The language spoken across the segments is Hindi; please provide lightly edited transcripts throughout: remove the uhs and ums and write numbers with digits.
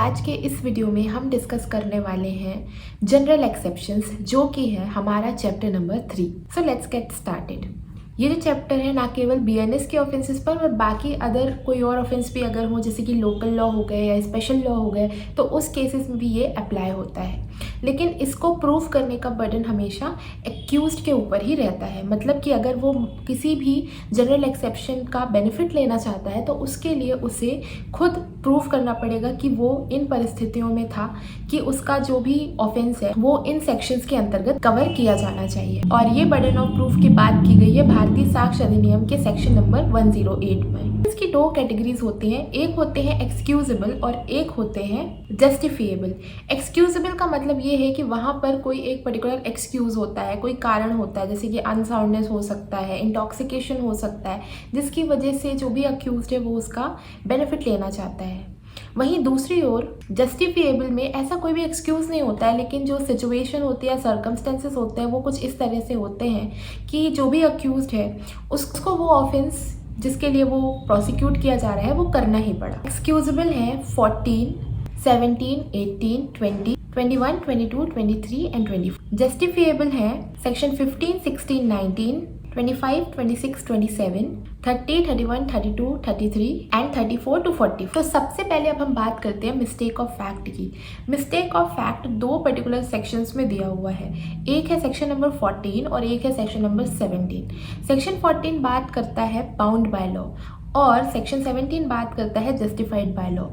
आज के इस वीडियो में हम डिस्कस करने वाले हैं जनरल एक्सेप्शंस, जो कि है हमारा chapter number 3। So let's get started. ये जो चैप्टर है ना केवल बीएनएस के ऑफेंसेस पर और बाकी अदर कोई और ऑफेंस भी अगर हो, जैसे कि लोकल लॉ हो गए या स्पेशल लॉ हो गए, तो उस केसेस में भी ये अप्लाई होता है। लेकिन इसको प्रूव करने का बर्डन हमेशा एक्यूज्ड के ऊपर ही रहता है। मतलब कि अगर वो किसी भी जनरल एक्सेप्शन का बेनिफिट लेना चाहता है तो उसके लिए उसे खुद प्रूव करना पड़ेगा कि वो इन परिस्थितियों में था कि उसका जो भी ऑफेंस है वो इन सेक्शंस के अंतर्गत कवर किया जाना चाहिए। और ये बर्डन ऑफ प्रूफ की बात की गई है भारतीय साक्ष्य अधिनियम के सेक्शन नंबर 108 में। इसकी दो कैटेगरीज होती हैं, एक होते हैं एक्सक्यूजेबल और एक होते हैं जस्टिफिएबल। एक्सक्यूजेबल का मतलब ये है कि वहाँ पर कोई एक पर्टिकुलर एक्सक्यूज होता है, कोई कारण होता है, जैसे कि अनसाउंडनेस हो सकता है, इंटॉक्सिकेशन हो सकता है, जिसकी वजह से जो भी अक्यूज्ड है वो उसका बेनिफिट लेना चाहता है। वहीं दूसरी ओर जस्टिफिएबल में ऐसा कोई भी एक्सक्यूज़ नहीं होता है, लेकिन जो सिचुएशन होती है, सर्कमस्टेंसेस होते हैं, वो कुछ इस तरह से होते हैं कि जो भी अक्यूज्ड है उसको वो ऑफेंस जिसके लिए वो प्रोसिक्यूट किया जा रहा है वो करना ही पड़ा। एक्सक्यूजेबल है 14, 17, 18, 20, 21, 22, 23 एंड 24। जस्टिफिएबल है सेक्शन 15, 16, 19, 25, 26, 27, 30, 31, 32, 33 एंड 34 to 40। तो सबसे पहले अब हम बात करते हैं मिस्टेक ऑफ फैक्ट की। मिस्टेक ऑफ फैक्ट दो पर्टिकुलर सेक्शंस में दिया हुआ है, एक है सेक्शन नंबर 14 और एक है सेक्शन नंबर 17। सेक्शन 14 बात करता है बाउंड बाय लॉ और सेक्शन 17 बात करता है जस्टिफाइड बाय लॉ।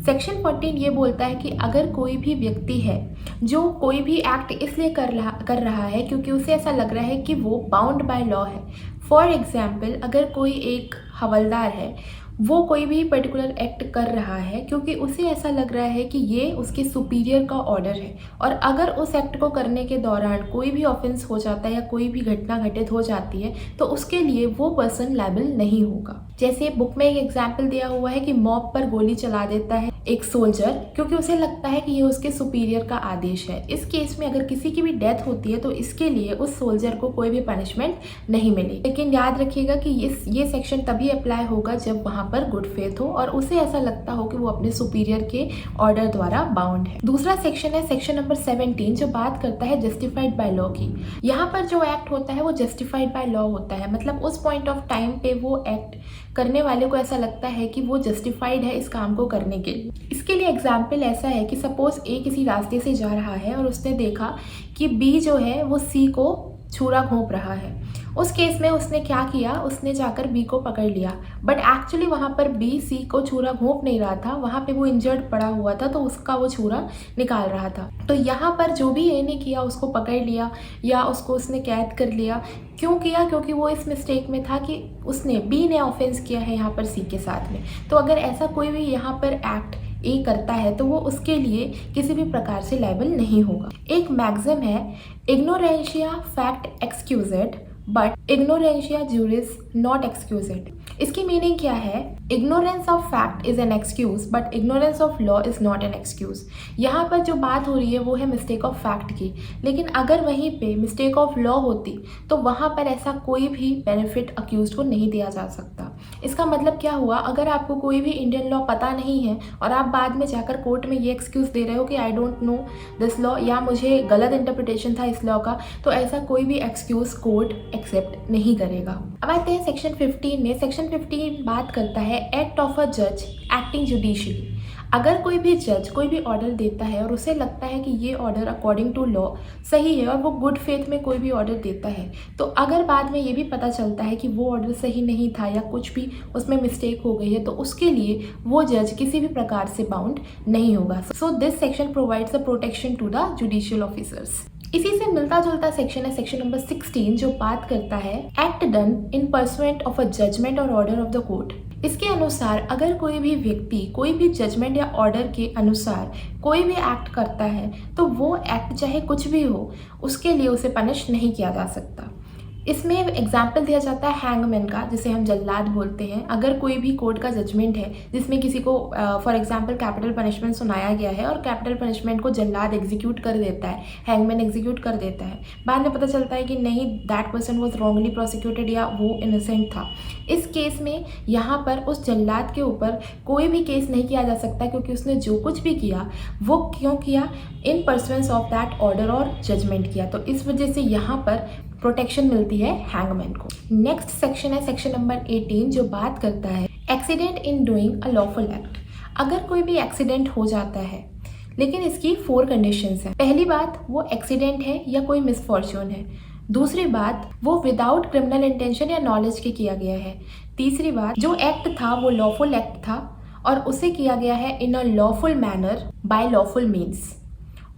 सेक्शन 14 ये बोलता है कि अगर कोई भी व्यक्ति है जो कोई भी एक्ट इसलिए कर रहा है क्योंकि उसे ऐसा लग रहा है कि वो बाउंड बाय लॉ है। फॉर एग्जाम्पल, अगर कोई एक हवलदार है, वो कोई भी पर्टिकुलर एक्ट कर रहा है क्योंकि उसे ऐसा लग रहा है कि ये उसके सुपीरियर का ऑर्डर है, और अगर उस एक्ट को करने के दौरान कोई भी ऑफेंस हो जाता है या कोई भी घटना घटित हो जाती है तो उसके लिए वो पर्सन लायबल नहीं होगा। जैसे बुक में एक एग्जाम्पल दिया हुआ है कि मॉब पर गोली चला देता है एक सोल्जर क्योंकि उसे लगता है कि ये उसके सुपीरियर का आदेश है। इस केस में अगर किसी की भी डेथ होती है तो इसके लिए उस सोल्जर को कोई भी पनिशमेंट नहीं मिलेगी। लेकिन याद रखिएगा कि ये सेक्शन तभी अप्लाई होगा जब वहाँ पर गुड फेथ हो और उसे ऐसा लगता हो कि वो अपने सुपीरियर के ऑर्डर द्वारा बाउंड है। दूसरा सेक्शन है सेक्शन नंबर 17 जो बात करता है जस्टिफाइड बाय लॉ की। यहाँ पर जो एक्ट होता है वो जस्टिफाइड बाय लॉ होता है, मतलब उस पॉइंट ऑफ टाइम पे वो एक्ट करने वाले को ऐसा लगता है कि वो जस्टिफाइड है इस काम को करने के लिए। इसके लिए एग्जाम्पल ऐसा है कि सपोज ए किसी रास्ते से जा रहा है और उसने देखा कि बी जो है वो सी को छुरा घोंप रहा है। उस केस में उसने क्या किया, उसने जाकर बी को पकड़ लिया, बट एक्चुअली वहाँ पर बी सी को छुरा घोंप नहीं रहा था, वहाँ पे वो इंजर्ड पड़ा हुआ था तो उसका वो छुरा निकाल रहा था। तो यहाँ पर जो भी ए ने किया उसको पकड़ लिया या उसको उसने कैद कर लिया। क्यों किया? क्योंकि वो इस मिस्टेक में था कि उसने बी ने ऑफेंस किया है यहाँ पर सी के साथ में। तो अगर ऐसा कोई भी यहाँ पर एक्ट ए करता है तो वो उसके लिए किसी भी प्रकार से लायबल नहीं होगा। एक मैक्सिम है, इग्नोरेंशिया फैक्ट एक्सक्यूजेड बट इग्नोरेंशिया ज्यूरिस नॉट एक्सक्यूजेड। इसकी मीनिंग क्या है? Ignorance of fact is an excuse but ignorance of law is not an excuse. यहाँ पर जो बात हो रही है वो है मिस्टेक ऑफ फैक्ट की, लेकिन अगर वहीं पे मिस्टेक ऑफ लॉ होती तो वहाँ पर ऐसा कोई भी बेनिफिट अक्यूज को नहीं दिया जा सकता। इसका मतलब क्या हुआ, अगर आपको कोई भी इंडियन लॉ पता नहीं है और आप बाद में जाकर कोर्ट में ये एक्सक्यूज दे रहे हो कि I don't know this law या मुझे गलत इंटरप्रिटेशन था इस लॉ का, तो ऐसा कोई भी एक्सक्यूज कोर्ट एक्सेप्ट नहीं करेगा। अब आते हैं सेक्शन 15 में। सेक्शन 15 बात करता है एक्ट ऑफ अ जज एक्टिंग जुडिशियली। अगर कोई भी जज कोई भी ऑर्डर देता है और उसे लगता है कि ये ऑर्डर अकॉर्डिंग टू लॉ सही है और वो गुड फेथ में कोई भी ऑर्डर देता है, तो अगर बाद में ये भी पता चलता है कि वो ऑर्डर सही नहीं था या कुछ भी उसमें मिस्टेक हो गई है तो उसके लिए वो जज किसी भी प्रकार से बाउंड नहीं होगा। So this section provides a protection to the judicial officers. इसी से मिलता जुलता सेक्शन है सेक्शन नंबर 16 जो बात करता है act done in pursuant of a judgement और ऑर्डर ऑफ द कोर्ट। इसके अनुसार अगर कोई भी व्यक्ति कोई भी जजमेंट या ऑर्डर के अनुसार कोई भी एक्ट करता है तो वो एक्ट चाहे कुछ भी हो उसके लिए उसे पनिश नहीं किया जा सकता। इसमें एग्जाम्पल दिया जाता है हैंगमैन का, जिसे हम जल्लाद बोलते हैं। अगर कोई भी कोर्ट का जजमेंट है जिसमें किसी को फॉर एग्जाम्पल कैपिटल पनिशमेंट सुनाया गया है और कैपिटल पनिशमेंट को जल्लाद एग्जीक्यूट कर देता है, हैंगमैन एग्जीक्यूट कर देता है, बाद में पता चलता है कि नहीं, that person was wrongly prosecuted या वो इनोसेंट था। इस केस में यहाँ पर उस जल्लाद के ऊपर कोई भी केस नहीं किया जा सकता, क्योंकि उसने जो कुछ भी किया वो क्यों किया, इन परसुएंस ऑफ दैट ऑर्डर और जजमेंट किया। तो इस वजह से यहाँ पर प्रोटेक्शन मिलती है हैंगमैन को। नेक्स्ट सेक्शन है सेक्शन नंबर 18, जो बात करता है accident in doing a lawful act. अगर कोई भी एक्सीडेंट हो जाता है, लेकिन इसकी 4 कंडीशंस हैं। पहली बात, वो एक्सीडेंट है या कोई मिसफॉर्च्यून है। दूसरी बात, वो विदाउट क्रिमिनल इंटेंशन या नॉलेज के किया गया है। तीसरी बात, जो एक्ट था वो लॉफुल एक्ट था और उसे किया गया है in a lawful manner by lawful means.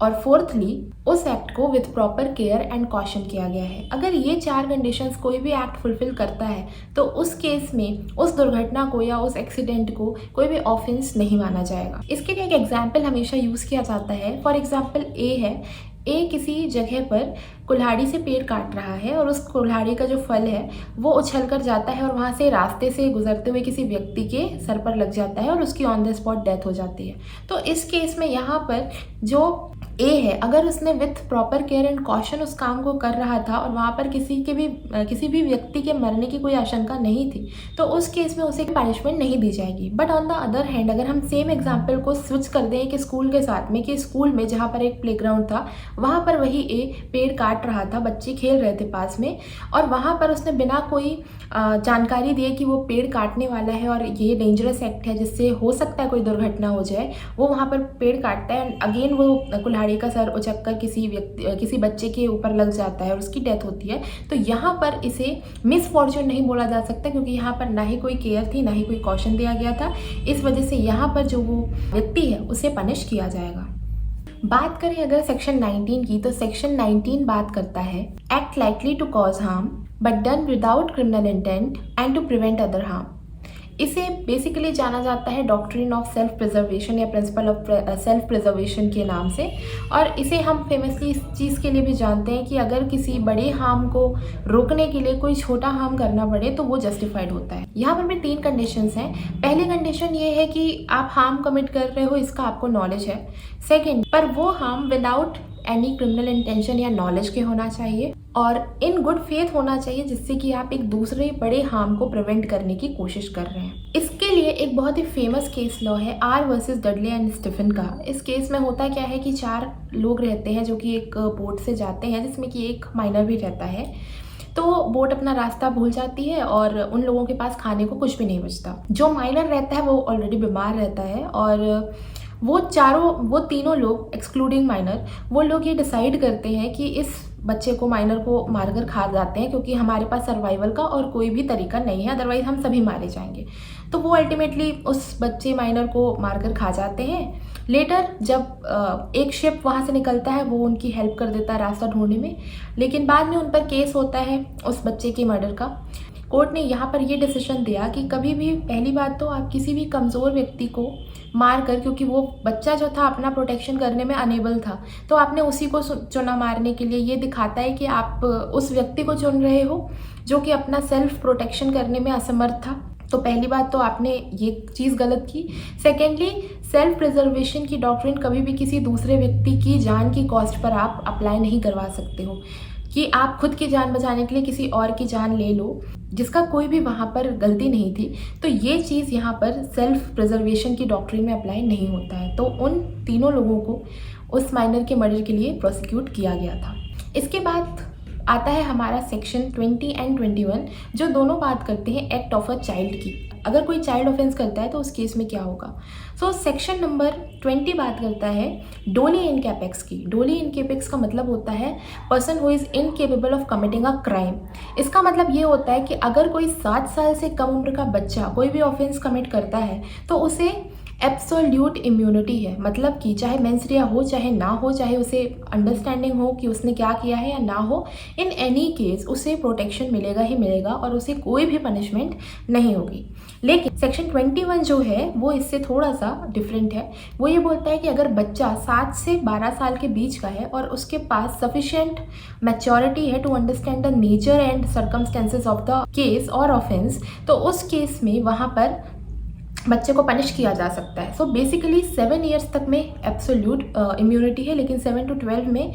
और फोर्थली, उस एक्ट को with proper care and caution किया गया है। अगर ये 4 कंडीशंस कोई भी एक्ट फुलफिल करता है तो उस केस में उस दुर्घटना को या उस एक्सीडेंट को कोई भी ऑफेंस नहीं माना जाएगा। इसके लिए एक एग्जाम्पल हमेशा यूज़ किया जाता है। फॉर एग्जाम्पल ए है, ए किसी जगह पर कुल्हाड़ी से पेड़ काट रहा है और उस कुल्हाड़ी का जो फल है वो उछल कर जाता है और वहाँ से रास्ते से गुजरते हुए किसी व्यक्ति के सर पर लग जाता है और उसकी ऑन द स्पॉट डेथ हो जाती है। तो इस केस में यहाँ पर जो ए है, अगर उसने with proper care and caution उस काम को कर रहा था और वहाँ पर किसी भी व्यक्ति के मरने की कोई आशंका नहीं थी, तो उस केस में उसे पनिशमेंट नहीं दी जाएगी। But on the other hand, अगर हम सेम एग्जाम्पल को स्विच कर दें कि स्कूल के साथ में, कि स्कूल में जहाँ पर एक प्लेग्राउंड था, वहाँ पर वही ए पेड़ काट रहा था, बच्चे खेल रहे थे पास में, और वहाँ पर उसने बिना कोई जानकारी दिए कि वो पेड़ काटने वाला है और ये डेंजरस एक्ट है जिससे हो सकता है कोई दुर्घटना हो जाए, वो वहाँ पर पेड़ काटता है एंड अगेन वो कुल्हाड़ी का सर उचक कर किसी बच्चे के ऊपर लग जाता है और उसकी डेथ होती है। तो यहाँ पर इसे मिसफॉर्च्यून नहीं बोला जा सकता, क्योंकि यहाँ पर ना ही कोई केयर थी, ना ही कोई कॉशन दिया गया था। इस वजह से यहाँ पर जो वो व्यक्ति है उसे पनिश किया जाएगा। बात करें अगर सेक्शन 19 की, तो सेक्शन 19 बात करता है act likely to cause harm but done without criminal intent and to prevent other harm. इसे बेसिकली जाना जाता है डॉक्ट्रिन ऑफ सेल्फ प्रिजर्वेशन या प्रिंसिपल ऑफ सेल्फ प्रिजर्वेशन के नाम से। और इसे हम फेमसली इस चीज़ के लिए भी जानते हैं कि अगर किसी बड़े हार्म को रोकने के लिए कोई छोटा हार्म करना पड़े तो वो जस्टिफाइड होता है। यहाँ पर भी 3 कंडीशंस हैं। पहली कंडीशन ये है कि आप हार्म कमिट कर रहे हो, इसका आपको नॉलेज है। सेकेंड, पर वो harm without any criminal intention या नॉलेज के होना चाहिए और इन गुड फेथ होना चाहिए, जिससे कि आप एक दूसरे बड़े हार्म को प्रिवेंट करने की कोशिश कर रहे हैं। इसके लिए एक बहुत ही फेमस केस लॉ है R versus Dudley and Stephen का। इस केस में होता क्या है कि 4 लोग रहते हैं जो कि एक बोट से जाते हैं, जिसमें कि एक माइनर भी रहता है। तो बोट अपना रास्ता भूल जाती है और उन लोगों के पास खाने को कुछ भी नहीं बचता। जो माइनर रहता है वो ऑलरेडी बीमार रहता है और वो तीनों लोग एक्सक्लूडिंग माइनर, वो लोग ये डिसाइड करते हैं कि इस बच्चे को, माइनर को मारकर खा जाते हैं, क्योंकि हमारे पास सर्वाइवल का और कोई भी तरीका नहीं है, अदरवाइज हम सभी मारे जाएंगे। तो वो अल्टीमेटली उस बच्चे माइनर को मारकर खा जाते हैं। लेटर जब एक शिप वहाँ से निकलता है, वो उनकी हेल्प कर देता है रास्ता ढूंढने में, लेकिन बाद में उन पर केस होता है उस बच्चे के मर्डर का। कोर्ट ने यहाँ पर ये डिसीजन दिया कि कभी भी, पहली बात तो आप किसी भी कमज़ोर व्यक्ति को मार कर, क्योंकि वो बच्चा जो था अपना प्रोटेक्शन करने में अनेबल था, तो आपने उसी को चुना मारने के लिए। ये दिखाता है कि आप उस व्यक्ति को चुन रहे हो जो कि अपना सेल्फ प्रोटेक्शन करने में असमर्थ था। तो पहली बात तो आपने ये चीज़ गलत की। सेकेंडली, सेल्फ प्रिजर्वेशन की डॉक्ट्रिन कभी भी किसी दूसरे व्यक्ति की जान की कॉस्ट पर आप अप्लाई नहीं करवा सकते हो कि आप खुद की जान बचाने के लिए किसी और की जान ले लो, जिसका कोई भी वहाँ पर गलती नहीं थी। तो ये चीज़ यहाँ पर सेल्फ प्रिजर्वेशन की डॉक्ट्रिन में अप्लाई नहीं होता है। तो उन तीनों लोगों को उस माइनर के मर्डर के लिए प्रोसिक्यूट किया गया था। इसके बाद आता है हमारा सेक्शन 20 एंड 21, जो दोनों बात करते हैं एक्ट ऑफ अ चाइल्ड की। अगर कोई चाइल्ड ऑफेंस करता है तो उस केस में क्या होगा। सो सेक्शन नंबर 20 बात करता है डोली इनकैपेक्स की। डोली इनकैपेक्स का मतलब होता है person who is incapable of committing a crime. इसका मतलब ये होता है कि अगर कोई 7 साल से कम उम्र का बच्चा कोई भी ऑफेंस कमिट करता है तो उसे एब्सोल्यूट इम्यूनिटी है, मतलब कि चाहे मेंस्ट्रुआ हो चाहे ना हो, चाहे उसे अंडरस्टैंडिंग हो कि उसने क्या किया है या ना हो, इन एनी केस उसे प्रोटेक्शन मिलेगा ही मिलेगा और उसे कोई भी पनिशमेंट नहीं होगी। लेकिन सेक्शन 21 जो है वो इससे थोड़ा सा डिफरेंट है। वो ये बोलता है कि अगर बच्चा 7 से 12 साल के बीच का है और उसके पास सफिशिएंट मैच्योरिटी है to understand the nature and circumstances of the case और ऑफेंस, तो उस केस में वहाँ पर बच्चे को पनिश किया जा सकता है। सो बेसिकली 7 ईयर्स तक में एब्सोल्यूट इम्यूनिटी है, लेकिन 7 to 12 में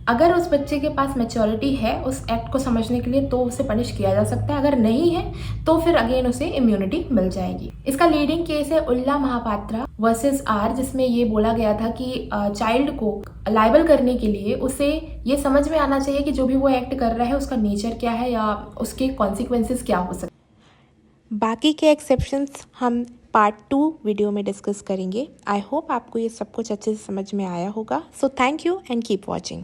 अगर उस बच्चे के पास मैच्योरिटी है उस एक्ट को समझने के लिए तो उसे पनिश किया जा सकता है, अगर नहीं है तो फिर अगेन उसे इम्यूनिटी मिल जाएगी। इसका लीडिंग केस है उल्ला महापात्रा वर्सेस आर, जिसमें ये बोला गया था कि चाइल्ड को लाइबल करने के लिए उसे ये समझ में आना चाहिए कि जो भी वो एक्ट कर रहा है उसका नेचर क्या है या उसके कॉन्सिक्वेंसेस क्या हो सकते हैं। बाकी के एक्सेप्शंस हम पार्ट 2 वीडियो में डिस्कस करेंगे। आई होप आपको ये सब कुछ अच्छे से समझ में आया होगा। So thank you and keep watching.